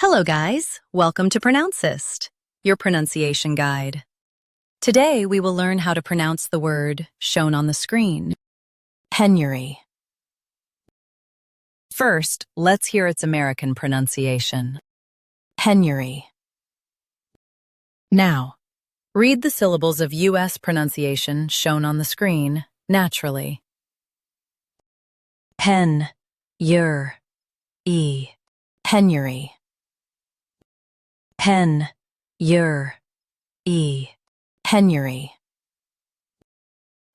Hello guys, welcome to Pronouncist, your pronunciation guide. Today we will learn how to pronounce the word shown on the screen, penury. First, let's hear its American pronunciation, penury. Now, read the syllables of U.S. pronunciation shown on the screen naturally. Pen, ur, e, penury. Pen, ur, e, penury.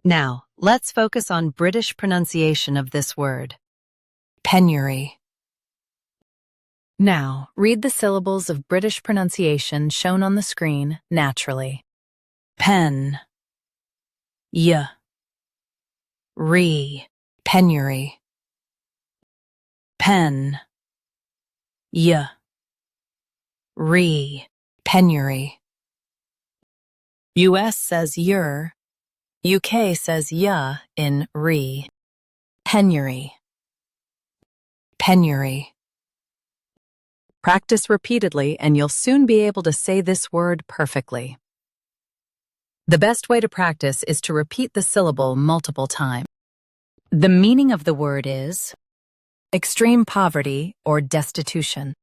Now, let's focus on British pronunciation of this word, penury. Now, read the syllables of British pronunciation shown on the screen naturally. Pen, y, re, penury. Pen, y, re, penury. US says ur, UK says ya in re. Penury. Penury. Practice repeatedly and you'll soon be able to say this word perfectly. The best way to practice is to repeat the syllable multiple times. The meaning of the word is extreme poverty or destitution.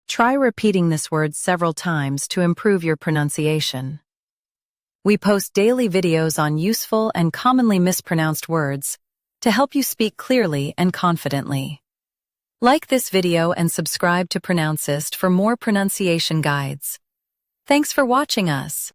Try repeating this word several times to improve your pronunciation. We post daily videos on useful and commonly mispronounced words to help you speak clearly and confidently. Like this video and subscribe to Pronouncist for more pronunciation guides. Thanks for watching us.